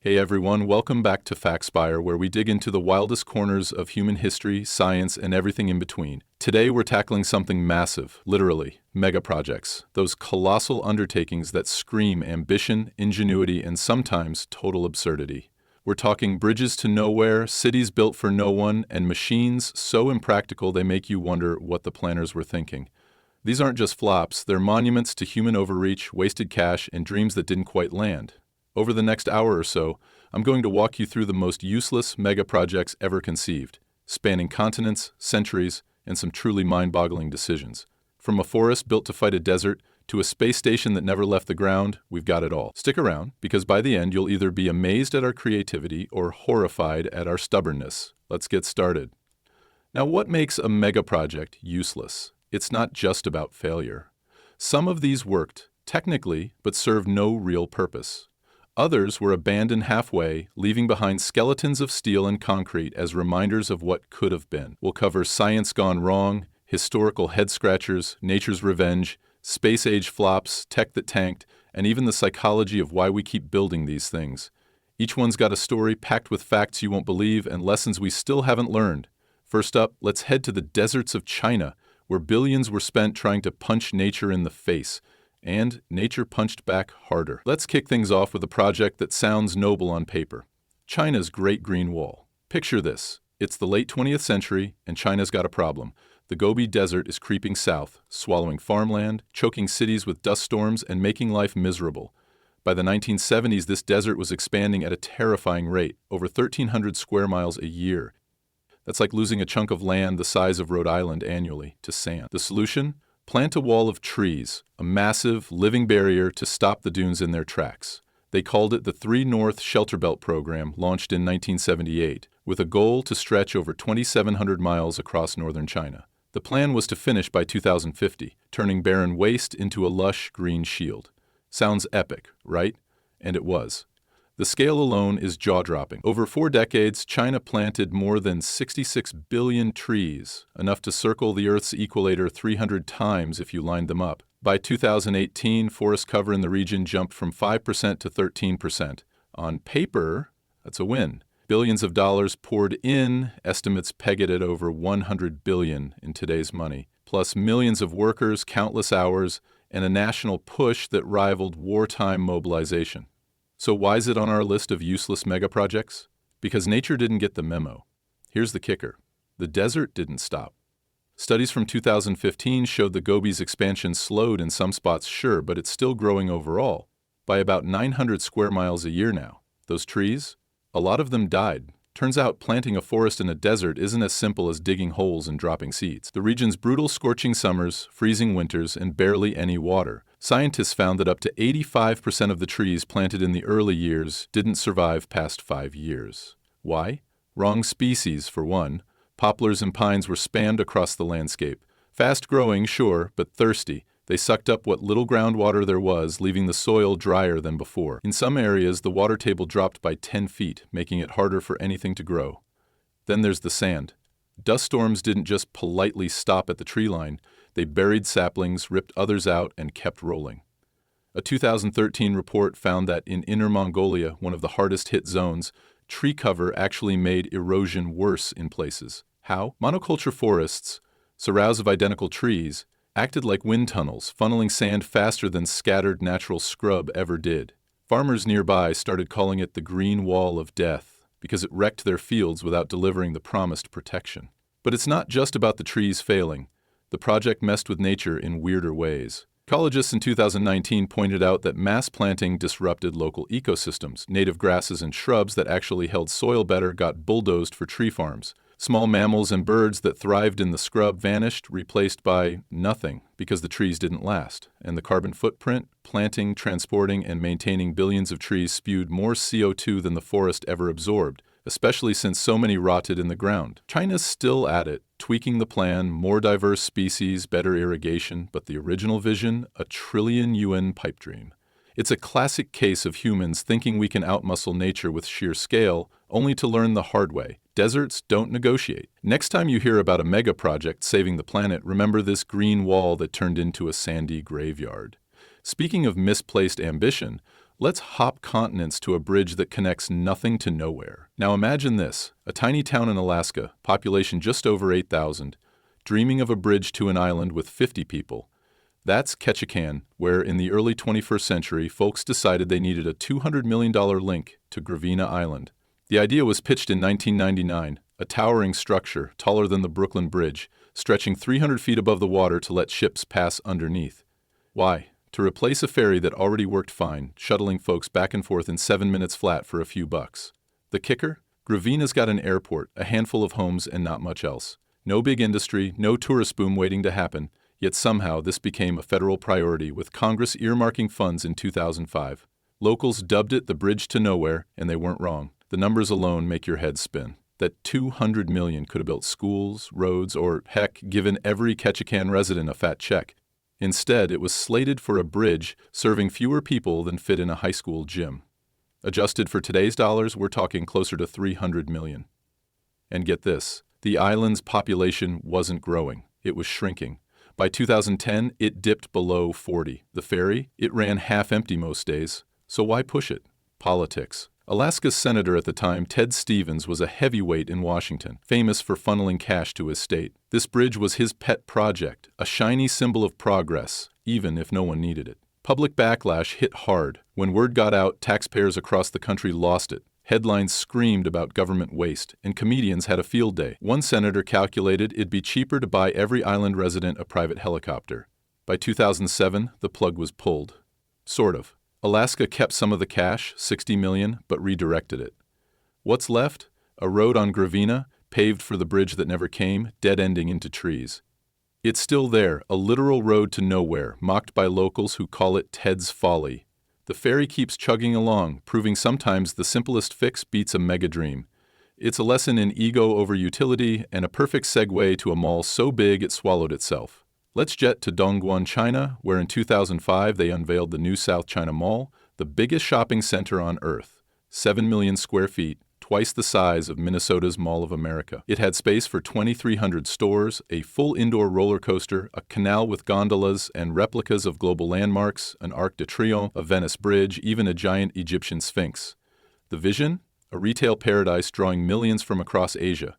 Hey everyone, welcome back to FactSpire, where we dig into the wildest corners of human history, science, and everything in between. Today we're tackling something massive, literally, mega projects, those colossal undertakings that scream ambition, ingenuity, and sometimes total absurdity. We're talking bridges to nowhere, cities built for no one, and machines so impractical they make you wonder what the planners were thinking. These aren't just flops, they're monuments to human overreach, wasted cash, and dreams that didn't quite land. Over the next hour or so, I'm going to walk you through the most useless mega projects ever conceived, spanning continents, centuries, and some truly mind-boggling decisions. From a forest built to fight a desert to a space station that never left the ground, we've got it all. Stick around, because by the end you'll either be amazed at our creativity or horrified at our stubbornness. Let's get started. Now, what makes a mega project useless? It's not just about failure. Some of these worked, technically, but served no real purpose. Others were abandoned halfway, leaving behind skeletons of steel and concrete as reminders of what could have been. We'll cover science gone wrong, historical head-scratchers, nature's revenge, space-age flops, tech that tanked, and even the psychology of why we keep building these things. Each one's got a story packed with facts you won't believe and lessons we still haven't learned. First up, let's head to the deserts of China, where billions were spent trying to punch nature in the face. And nature punched back harder. Let's kick things off with a project that sounds noble on paper. China's Great Green Wall. Picture this. It's the late 20th century, and China's got a problem. The Gobi Desert is creeping south, swallowing farmland, choking cities with dust storms, and making life miserable. By the 1970s, this desert was expanding at a terrifying rate, over 1,300 square miles a year. That's like losing a chunk of land the size of Rhode Island annually to sand. The solution? Plant a wall of trees, a massive, living barrier to stop the dunes in their tracks. They called it the 3 North Shelter Belt Program, launched in 1978, with a goal to stretch over 2,700 miles across northern China. The plan was to finish by 2050, turning barren waste into a lush green shield. Sounds epic, right? And it was. The scale alone is jaw-dropping. Over 4 decades, China planted more than 66 billion trees, enough to circle the Earth's equator 300 times if you lined them up. By 2018, forest cover in the region jumped from 5% to 13%. On paper, that's a win. Billions of dollars poured in, estimates peg it at over 100 billion in today's money, plus millions of workers, countless hours, and a national push that rivaled wartime mobilization. So why is it on our list of useless megaprojects? Because nature didn't get the memo. Here's the kicker. The desert didn't stop. Studies from 2015 showed the Gobi's expansion slowed in some spots, sure, but it's still growing overall, by about 900 square miles a year now. Those trees? A lot of them died. Turns out planting a forest in a desert isn't as simple as digging holes and dropping seeds. The region's brutal scorching summers, freezing winters, and barely any water. Scientists found that up to 85% of the trees planted in the early years didn't survive past 5 years. Why? Wrong species, for one. Poplars and pines were spammed across the landscape. Fast-growing, sure, but thirsty. They sucked up what little groundwater there was, leaving the soil drier than before. In some areas, the water table dropped by 10 feet, making it harder for anything to grow. Then there's the sand. Dust storms didn't just politely stop at the tree line. They buried saplings, ripped others out, and kept rolling. A 2013 report found that in Inner Mongolia, one of the hardest-hit zones, tree cover actually made erosion worse in places. How? Monoculture forests, surrounds of identical trees, acted like wind tunnels, funneling sand faster than scattered natural scrub ever did. Farmers nearby started calling it the Green Wall of Death because it wrecked their fields without delivering the promised protection. But it's not just about the trees failing. The project messed with nature in weirder ways. Ecologists in 2019 pointed out that mass planting disrupted local ecosystems. Native grasses and shrubs that actually held soil better got bulldozed for tree farms. Small mammals and birds that thrived in the scrub vanished, replaced by nothing because the trees didn't last. And the carbon footprint, planting, transporting, and maintaining billions of trees spewed more CO2 than the forest ever absorbed, especially since so many rotted in the ground. China's still at it, tweaking the plan, more diverse species, better irrigation, but the original vision, a trillion yuan pipe dream. It's a classic case of humans thinking we can outmuscle nature with sheer scale, only to learn the hard way. Deserts don't negotiate. Next time you hear about a mega project saving the planet, remember this green wall that turned into a sandy graveyard. Speaking of misplaced ambition, Let's hop continents to a bridge that connects nothing to nowhere. Now imagine this, a tiny town in Alaska, population just over 8,000, dreaming of a bridge to an island with 50 people. That's Ketchikan, where in the early 21st century, folks decided they needed a $200 million link to Gravina Island. The idea was pitched in 1999, a towering structure taller than the Brooklyn Bridge, stretching 300 feet above the water to let ships pass underneath. Why? To replace a ferry that already worked fine, shuttling folks back and forth in 7 minutes flat for a few bucks. The kicker? Gravina's got an airport, a handful of homes, and not much else. No big industry, no tourist boom waiting to happen, yet somehow this became a federal priority with Congress earmarking funds in 2005. Locals dubbed it the Bridge to Nowhere, and they weren't wrong. The numbers alone make your head spin. That $200 million could have built schools, roads, or, heck, given every Ketchikan resident a fat check. Instead, it was slated for a bridge serving fewer people than fit in a high school gym. Adjusted for today's dollars, we're talking closer to $300 million. And get this, the island's population wasn't growing, it was shrinking. By 2010, it dipped below 40. The ferry, it ran half empty most days. So why push it? Politics. Alaska's senator at the time, Ted Stevens, was a heavyweight in Washington, famous for funneling cash to his state. This bridge was his pet project, a shiny symbol of progress, even if no one needed it. Public backlash hit hard. When word got out, taxpayers across the country lost it. Headlines screamed about government waste, and comedians had a field day. One senator calculated it'd be cheaper to buy every island resident a private helicopter. By 2007, the plug was pulled. Sort of. Alaska kept some of the cash, $60 million, but redirected it. What's left? A road on Gravina, paved for the bridge that never came, dead-ending into trees. It's still there, a literal road to nowhere, mocked by locals who call it Ted's Folly. The ferry keeps chugging along, proving sometimes the simplest fix beats a mega dream. It's a lesson in ego over utility and a perfect segue to a mall so big it swallowed itself. Let's jet to Dongguan, China, where in 2005 they unveiled the new South China Mall, the biggest shopping center on Earth. 7 million square feet, twice the size of Minnesota's Mall of America. It had space for 2,300 stores, a full indoor roller coaster, a canal with gondolas and replicas of global landmarks, an Arc de Triomphe, a Venice Bridge, even a giant Egyptian Sphinx. The vision? A retail paradise drawing millions from across Asia.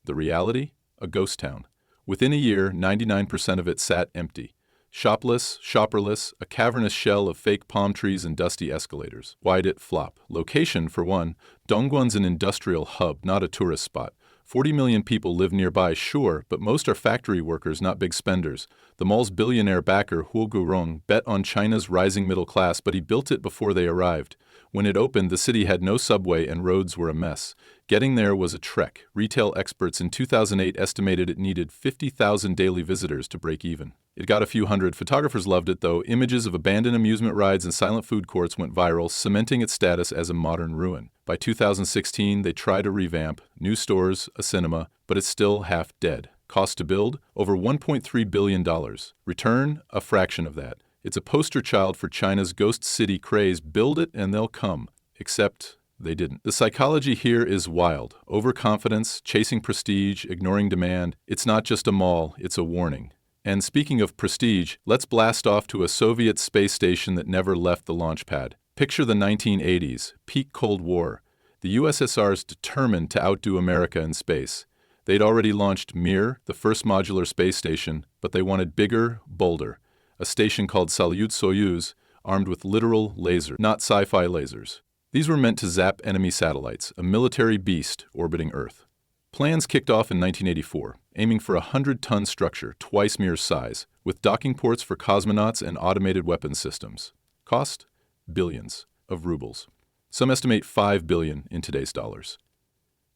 The reality? A ghost town. Within a year, 99% of it sat empty. Shopless, shopperless, a cavernous shell of fake palm trees and dusty escalators. Why'd it flop? Location, for one. Dongguan's an industrial hub, not a tourist spot. 40 million people live nearby, sure, but most are factory workers, not big spenders. The mall's billionaire backer, Huo Guorong, bet on China's rising middle class, but he built it before they arrived. When it opened, the city had no subway and roads were a mess. Getting there was a trek. Retail experts in 2008 estimated it needed 50,000 daily visitors to break even. It got a few hundred. Photographers loved it, though. Images of abandoned amusement rides and silent food courts went viral, cementing its status as a modern ruin. By 2016, they tried a revamp, new stores, a cinema, but it's still half dead. Cost to build? Over $1.3 billion. Return? A fraction of that. It's a poster child for China's ghost city craze. Build it and they'll come. Except they didn't. The psychology here is wild. Overconfidence, chasing prestige, ignoring demand. It's not just a mall, it's a warning. And speaking of prestige, let's blast off to a Soviet space station that never left the launch pad. Picture the 1980s, peak Cold War. The USSR's determined to outdo America in space. They'd already launched Mir, the first modular space station, but they wanted bigger, bolder. A station called Salyut-Soyuz, armed with literal lasers, not sci-fi lasers. These were meant to zap enemy satellites, a military beast orbiting Earth. Plans kicked off in 1984, aiming for a 100-ton structure, twice Mir's size, with docking ports for cosmonauts and automated weapons systems. Cost? Billions of rubles. Some estimate $5 billion in today's dollars.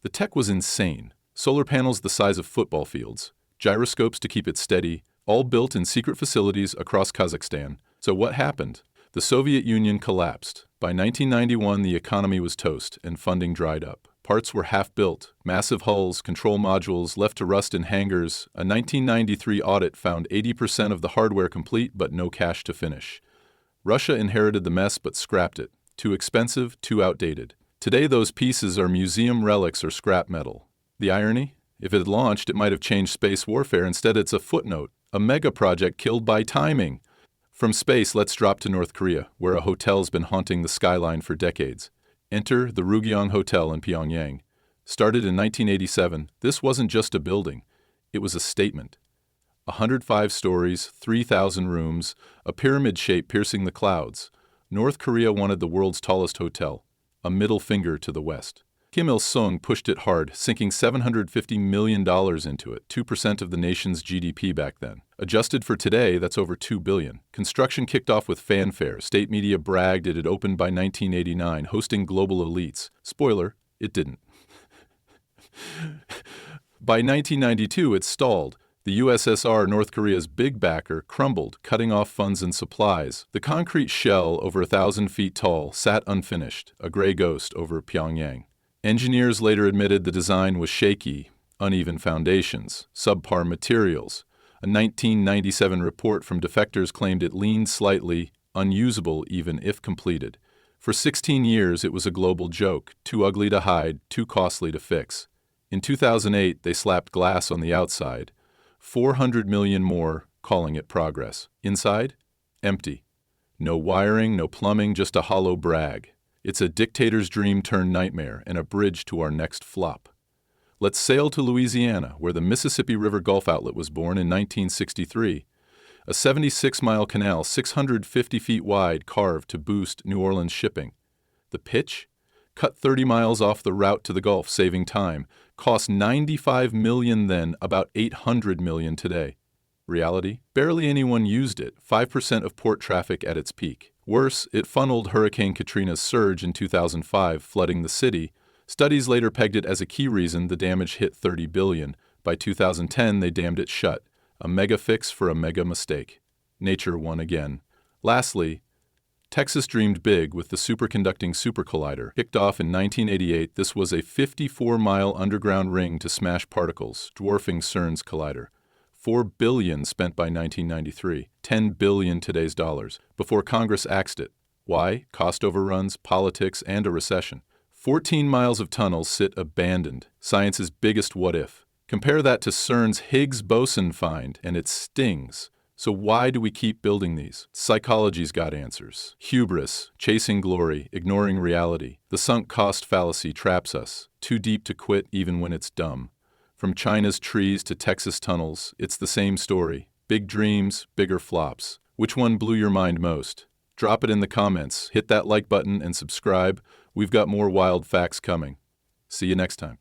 The tech was insane. Solar panels the size of football fields, gyroscopes to keep it steady, all built in secret facilities across Kazakhstan. So what happened? The Soviet Union collapsed. By 1991, the economy was toast and funding dried up. Parts were half-built, massive hulls, control modules left to rust in hangars. A 1993 audit found 80% of the hardware complete but no cash to finish. Russia inherited the mess but scrapped it. Too expensive, too outdated. Today those pieces are museum relics or scrap metal. The irony? If it had launched, it might have changed space warfare. Instead, it's a footnote, a mega project killed by timing. From space, let's drop to North Korea, where a hotel's been haunting the skyline for decades. Enter the Rugyong Hotel in Pyongyang. Started in 1987, this wasn't just a building, it was a statement. 105 stories, 3,000 rooms, a pyramid shape piercing the clouds. North Korea wanted the world's tallest hotel, a middle finger to the West. Kim Il-sung pushed it hard, sinking $750 million into it, 2% of the nation's GDP back then. Adjusted for today, that's over $2 billion. Construction kicked off with fanfare. State media bragged it had opened by 1989, hosting global elites. Spoiler, it didn't. By 1992, it stalled. The USSR, North Korea's big backer, crumbled, cutting off funds and supplies. The concrete shell, over 1,000 feet tall, sat unfinished, a gray ghost over Pyongyang. Engineers later admitted the design was shaky, uneven foundations, subpar materials. A 1997 report from defectors claimed it leaned slightly, unusable even if completed. For 16 years, it was a global joke, too ugly to hide, too costly to fix. In 2008, they slapped glass on the outside. 400 million more, calling it progress. Inside? Empty. No wiring, no plumbing, just a hollow brag. It's a dictator's dream turned nightmare and a bridge to our next flop. Let's sail to Louisiana, where the Mississippi River Gulf Outlet was born in 1963. A 76-mile canal, 650 feet wide, carved to boost New Orleans shipping. The pitch? Cut 30 miles off the route to the Gulf, saving time. Cost $95 million then, about $800 million today. Reality? Barely anyone used it, 5% of port traffic at its peak. Worse, it funneled Hurricane Katrina's surge in 2005, flooding the city. Studies later pegged it as a key reason the damage hit $30 billion. By 2010, they dammed it shut. A mega fix for a mega mistake. Nature won again. Lastly, Texas dreamed big with the superconducting super collider. Kicked off in 1988, this was a 54-mile underground ring to smash particles, dwarfing CERN's collider. $4 billion spent by 1993, $10 billion today's dollars, before Congress axed it. Why? Cost overruns, politics, and a recession. 14 miles of tunnels sit abandoned, science's biggest what-if. Compare that to CERN's Higgs boson find, and it stings. So why do we keep building these? Psychology's got answers. Hubris, chasing glory, ignoring reality. The sunk cost fallacy traps us, too deep to quit even when it's dumb. From China's trees to Texas tunnels, it's the same story. Big dreams, bigger flops. Which one blew your mind most? Drop it in the comments, hit that like button and subscribe. We've got more wild facts coming. See you next time.